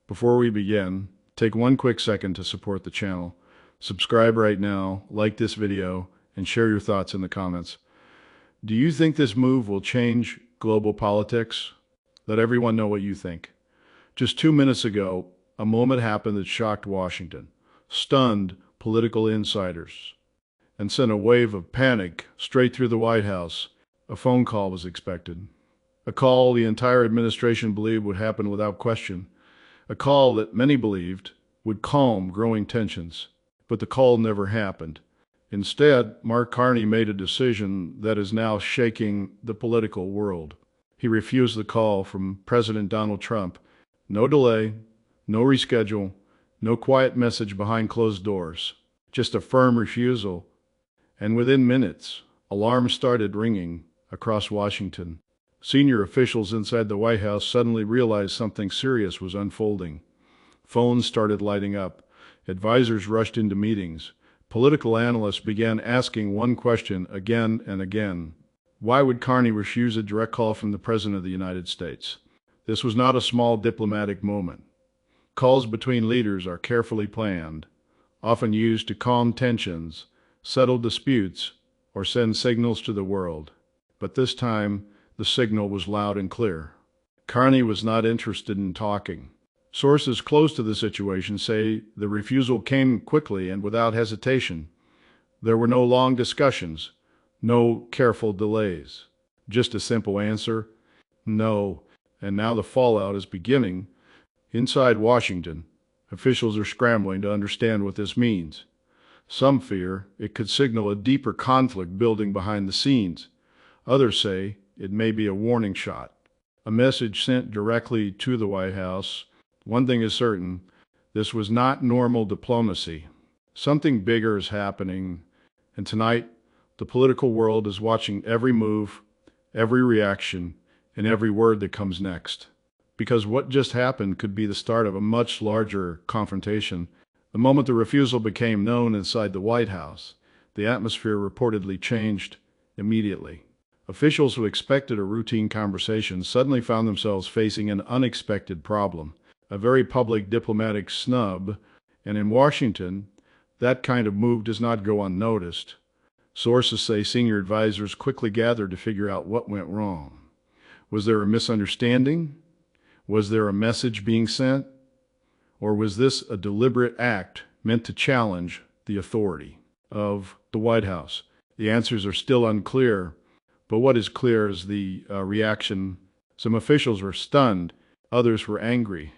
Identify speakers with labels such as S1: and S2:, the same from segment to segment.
S1: Before we begin, take one quick second to support the channel. Subscribe right now, like this video, and share your thoughts in the comments. Do you think this move will change global politics? Let everyone know what you think. Just 2 minutes ago, a moment happened that shocked Washington, stunned political insiders, and sent a wave of panic straight through the White House. A phone call was expected. A call the entire administration believed would happen without question. A call that many believed would calm growing tensions. But the call never happened. Instead, Mark Carney made a decision that is now shaking the political world. He refused the call from President Donald Trump. No delay, no reschedule, no quiet message behind closed doors. Just a firm refusal. And within minutes, alarms started ringing across Washington. Senior officials inside the White House suddenly realized something serious was unfolding. Phones started lighting up. Advisors rushed into meetings. Political analysts began asking one question again and again. Why would Carney refuse a direct call from the President of the United States? This was not a small diplomatic moment. Calls between leaders are carefully planned, often used to calm tensions, settle disputes, or send signals to the world. But this time, the signal was loud and clear. Carney was not interested in talking. Sources close to the situation say the refusal came quickly and without hesitation. There were no long discussions, no careful delays. Just a simple answer, no. And now the fallout is beginning. Inside Washington, officials are scrambling to understand what this means. Some fear it could signal a deeper conflict building behind the scenes. Others say it may be a warning shot, a message sent directly to the White House. One thing is certain, this was not normal diplomacy. Something bigger is happening, and tonight, the political world is watching every move, every reaction, and every word that comes next. Because what just happened could be the start of a much larger confrontation. The moment the refusal became known inside the White House, the atmosphere reportedly changed immediately. Officials who expected a routine conversation suddenly found themselves facing an unexpected problem, a very public diplomatic snub, and in Washington, that kind of move does not go unnoticed. Sources say senior advisors quickly gathered to figure out what went wrong. Was there a misunderstanding? Was there a message being sent? Or was this a deliberate act meant to challenge the authority of the White House? The answers are still unclear. But what is clear is the reaction. Some officials were stunned, others were angry,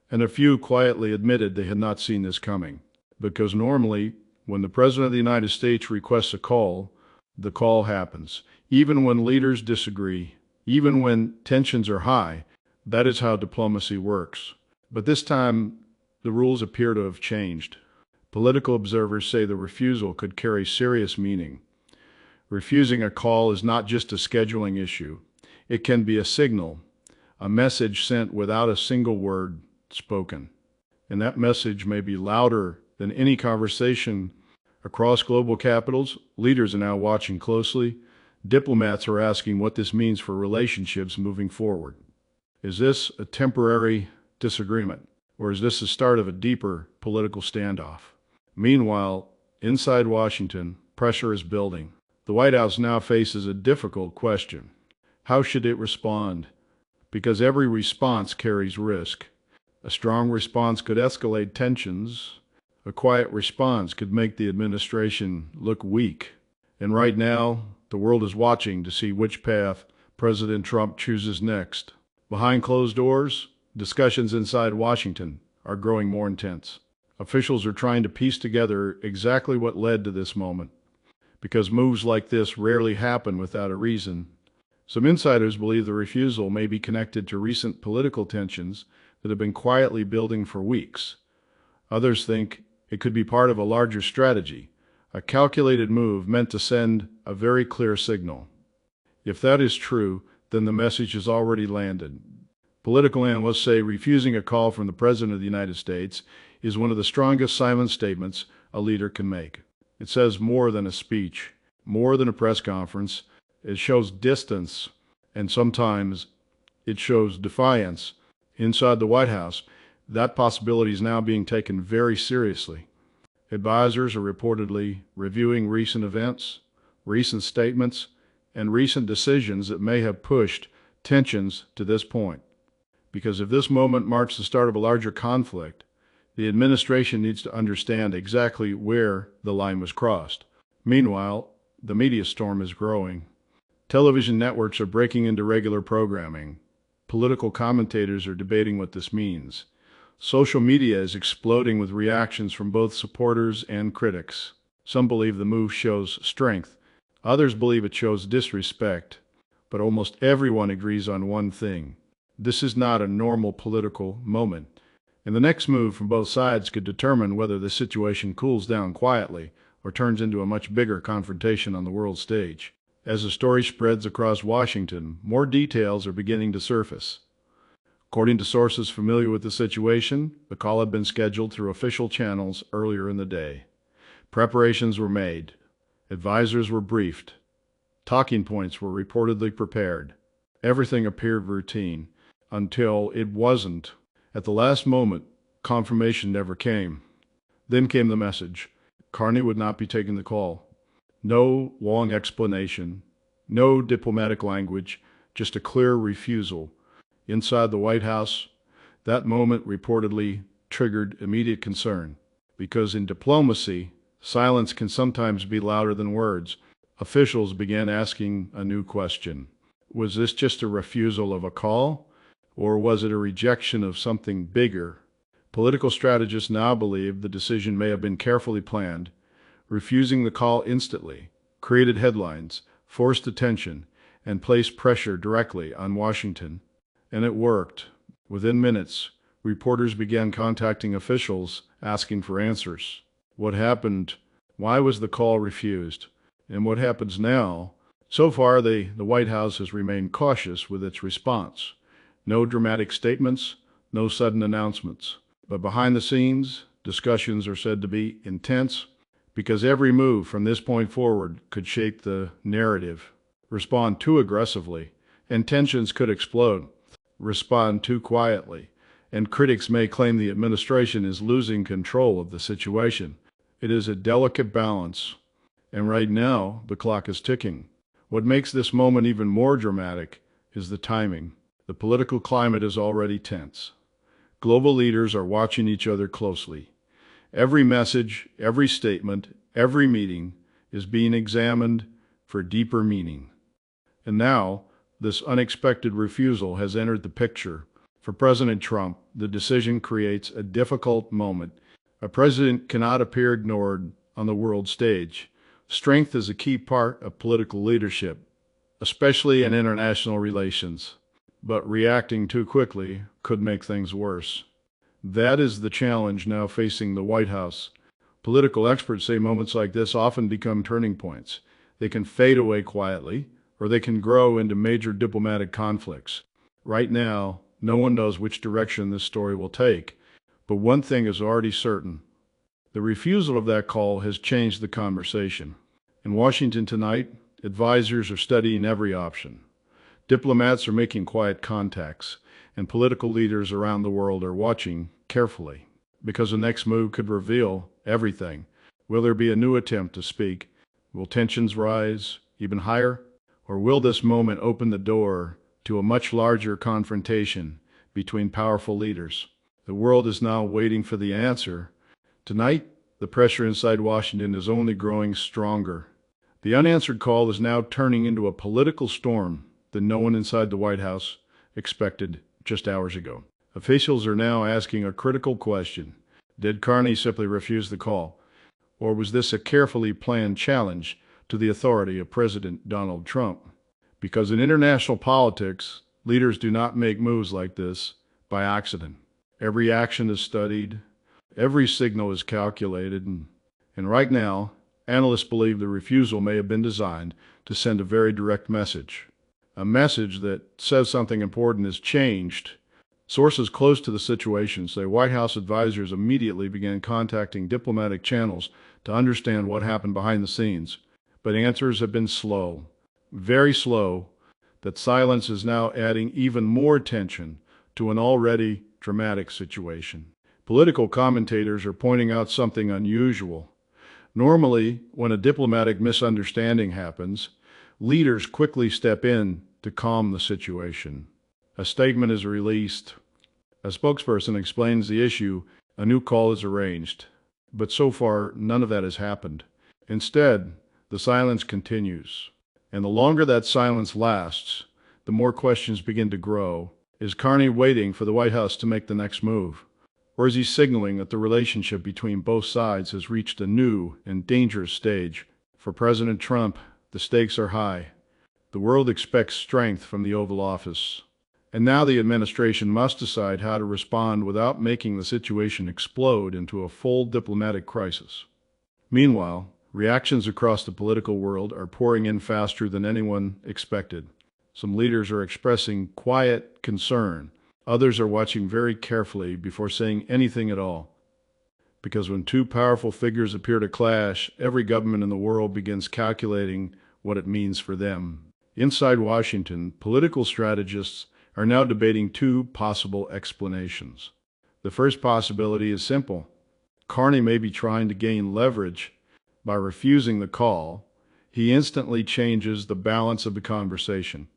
S1: and a few quietly admitted they had not seen this coming. Because normally, when the President of the United States requests a call, the call happens. Even when leaders disagree, even when tensions are high, that is how diplomacy works. But this time, the rules appear to have changed. Political observers say the refusal could carry serious meaning. Refusing a call is not just a scheduling issue. It can be a signal, a message sent without a single word spoken. And that message may be louder than any conversation. Across global capitals, leaders are now watching closely. Diplomats are asking what this means for relationships moving forward. Is this a temporary disagreement, or is this the start of a deeper political standoff? Meanwhile, inside Washington, pressure is building. The White House now faces a difficult question. How should it respond? Because every response carries risk. A strong response could escalate tensions. A quiet response could make the administration look weak. And right now, the world is watching to see which path President Trump chooses next. Behind closed doors, discussions inside Washington are growing more intense. Officials are trying to piece together exactly what led to this moment. Because moves like this rarely happen without a reason. Some insiders believe the refusal may be connected to recent political tensions that have been quietly building for weeks. Others think it could be part of a larger strategy, a calculated move meant to send a very clear signal. If that is true, then the message has already landed. Political analysts say refusing a call from the President of the United States is one of the strongest silent statements a leader can make. It says more than a speech, more than a press conference. It shows distance, and sometimes it shows defiance. Inside the White House, That possibility is now being taken very seriously. Advisors are reportedly reviewing recent events, recent statements, and recent decisions that may have pushed tensions to this point. Because if this moment marks the start of a larger conflict, the administration needs to understand exactly where the line was crossed. Meanwhile, the media storm is growing. Television networks are breaking into regular programming. Political commentators are debating what this means. Social media is exploding with reactions from both supporters and critics. Some believe the move shows strength. Others believe it shows disrespect. But almost everyone agrees on one thing. This is not a normal political moment. And the next move from both sides could determine whether the situation cools down quietly or turns into a much bigger confrontation on the world stage. As the story spreads across Washington, more details are beginning to surface. According to sources familiar with the situation, the call had been scheduled through official channels earlier in the day. Preparations were made. Advisors were briefed. Talking points were reportedly prepared. Everything appeared routine until it wasn't. At the last moment, confirmation never came. Then came the message. Carney would not be taking the call. No long explanation, no diplomatic language, just a clear refusal. Inside the White House, that moment reportedly triggered immediate concern. Because in diplomacy, silence can sometimes be louder than words. Officials began asking a new question. Was this just a refusal of a call, or was it a rejection of something bigger? Political strategists now believe the decision may have been carefully planned. Refusing the call instantly created headlines, forced attention, and placed pressure directly on Washington. And it worked. Within minutes, reporters began contacting officials, asking for answers. What happened? Why was the call refused? And what happens now? So far, the White House has remained cautious with its response. No dramatic statements, no sudden announcements. But behind the scenes, discussions are said to be intense, because every move from this point forward could shape the narrative. Respond too aggressively, and tensions could explode. Respond too quietly, and critics may claim the administration is losing control of the situation. It is a delicate balance, and right now the clock is ticking. What makes this moment even more dramatic is the timing. The political climate is already tense. Global leaders are watching each other closely. Every message, every statement, every meeting is being examined for deeper meaning. And now, this unexpected refusal has entered the picture. For President Trump, the decision creates a difficult moment. A president cannot appear ignored on the world stage. Strength is a key part of political leadership, especially in international relations. But reacting too quickly could make things worse. That is the challenge now facing the White House. Political experts say moments like this often become turning points. They can fade away quietly, or they can grow into major diplomatic conflicts. Right now, no one knows which direction this story will take, but one thing is already certain. The refusal of that call has changed the conversation. In Washington tonight, advisors are studying every option. Diplomats are making quiet contacts, and political leaders around the world are watching carefully, because the next move could reveal everything. Will there be a new attempt to speak? Will tensions rise even higher? Or will this moment open the door to a much larger confrontation between powerful leaders? The world is now waiting for the answer. Tonight, the pressure inside Washington is only growing stronger. The unanswered call is now turning into a political storm that no one inside the White House expected just hours ago. Officials are now asking a critical question. Did Carney simply refuse the call? Or was this a carefully planned challenge to the authority of President Donald Trump? Because in international politics, leaders do not make moves like this by accident. Every action is studied, every signal is calculated, and right now, analysts believe the refusal may have been designed to send a very direct message. A message that says something important has changed. Sources close to the situation say White House advisors immediately began contacting diplomatic channels to understand what happened behind the scenes. But answers have been slow, very slow. That silence is now adding even more tension to an already dramatic situation. Political commentators are pointing out something unusual. Normally, when a diplomatic misunderstanding happens, leaders quickly step in to calm the situation. A statement is released, a spokesperson explains the issue, a new call is arranged. But so far, none of that has happened. Instead, the silence continues. And the longer that silence lasts, the more questions begin to grow. Is Carney waiting for the White House to make the next move? Or is he signaling that the relationship between both sides has reached a new and dangerous stage? For President Trump, the stakes are high. The world expects strength from the Oval Office. And now the administration must decide how to respond without making the situation explode into a full diplomatic crisis. Meanwhile, reactions across the political world are pouring in faster than anyone expected. Some leaders are expressing quiet concern. Others are watching very carefully before saying anything at all. Because when two powerful figures appear to clash, every government in the world begins calculating what it means for them. Inside Washington, political strategists are now debating two possible explanations. The first possibility is simple. Carney may be trying to gain leverage. By refusing the call, he instantly changes the balance of the conversation.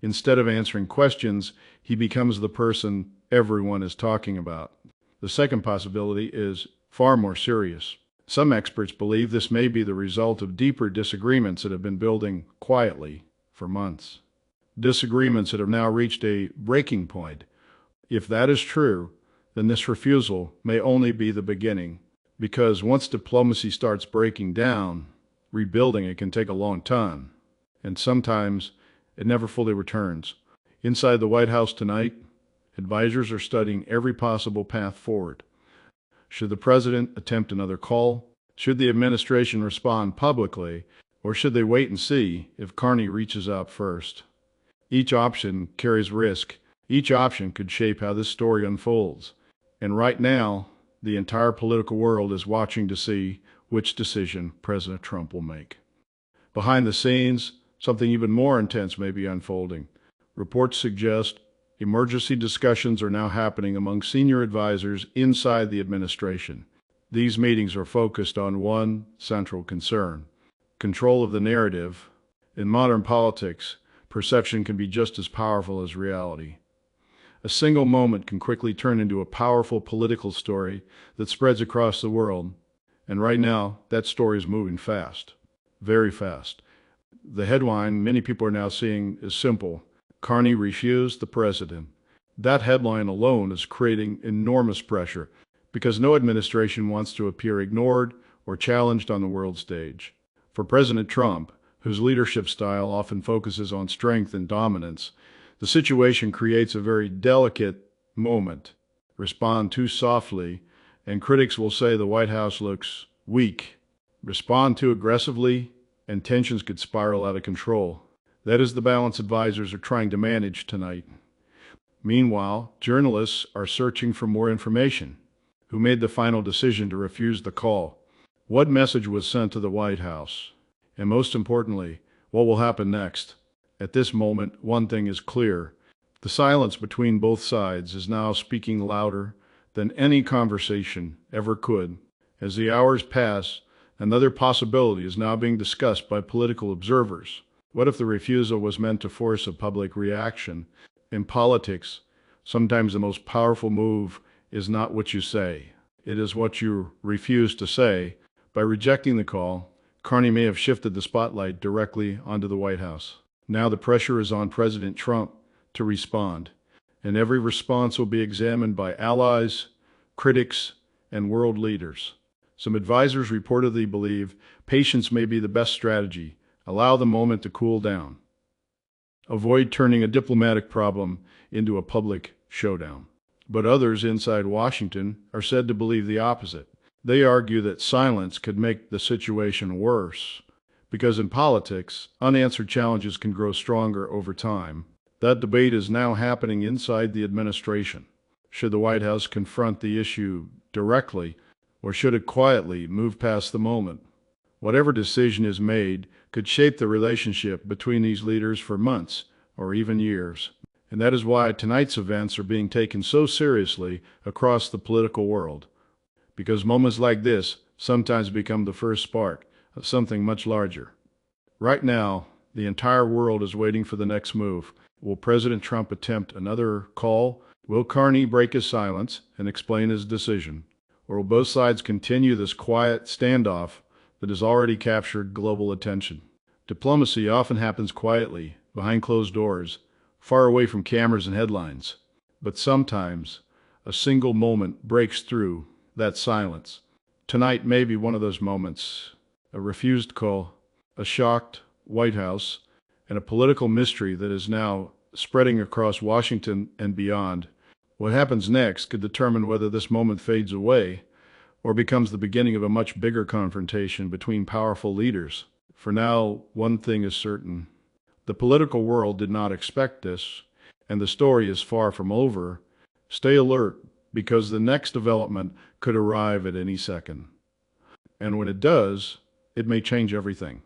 S1: Instead of answering questions, he becomes the person everyone is talking about. The second possibility is far more serious. Some experts believe this may be the result of deeper disagreements that have been building quietly for months. Disagreements that have now reached a breaking point. If that is true, then this refusal may only be the beginning, because once diplomacy starts breaking down, rebuilding it can take a long time, and sometimes it never fully returns. Inside the White House tonight, advisors are studying every possible path forward. Should the president attempt another call? Should the administration respond publicly? Or should they wait and see if Carney reaches out first? Each option carries risk. Each option could shape how this story unfolds. And right now, the entire political world is watching to see which decision President Trump will make. Behind the scenes, something even more intense may be unfolding. Reports suggest emergency discussions are now happening among senior advisors inside the administration. These meetings are focused on one central concern: control of the narrative. In modern politics, perception can be just as powerful as reality. A single moment can quickly turn into a powerful political story that spreads across the world. And right now, that story is moving fast, very fast. The headline many people are now seeing is simple: Carney refused the president. That headline alone is creating enormous pressure because no administration wants to appear ignored or challenged on the world stage. For President Trump, whose leadership style often focuses on strength and dominance, the situation creates a very delicate moment. Respond too softly, and critics will say the White House looks weak. Respond too aggressively, and tensions could spiral out of control. That is the balance advisors are trying to manage tonight. Meanwhile, journalists are searching for more information. Who made the final decision to refuse the call? What message was sent to the White House? And most importantly, what will happen next? At this moment, one thing is clear. The silence between both sides is now speaking louder than any conversation ever could. As the hours pass, another possibility is now being discussed by political observers. What if the refusal was meant to force a public reaction? In politics, sometimes the most powerful move is not what you say. It is what you refuse to say. By rejecting the call, Carney may have shifted the spotlight directly onto the White House. Now the pressure is on President Trump to respond, and every response will be examined by allies, critics, and world leaders. Some advisors reportedly believe patience may be the best strategy. Allow the moment to cool down. Avoid turning a diplomatic problem into a public showdown. But others inside Washington are said to believe the opposite. They argue that silence could make the situation worse, because in politics, unanswered challenges can grow stronger over time. That debate is now happening inside the administration. Should the White House confront the issue directly, or should it quietly move past the moment? Whatever decision is made could shape the relationship between these leaders for months or even years. And that is why tonight's events are being taken so seriously across the political world. Because moments like this sometimes become the first spark of something much larger. Right now, the entire world is waiting for the next move. Will President Trump attempt another call? Will Carney break his silence and explain his decision? Or will both sides continue this quiet standoff that has already captured global attention? Diplomacy often happens quietly, behind closed doors, far away from cameras and headlines. But sometimes, a single moment breaks through that silence. Tonight may be one of those moments. A refused call, a shocked White House, and a political mystery that is now spreading across Washington and beyond. What happens next could determine whether this moment fades away or becomes the beginning of a much bigger confrontation between powerful leaders. For now, one thing is certain. The political world did not expect this, and the story is far from over. Stay alert, because the next development could arrive at any second. And when it does, it may change everything.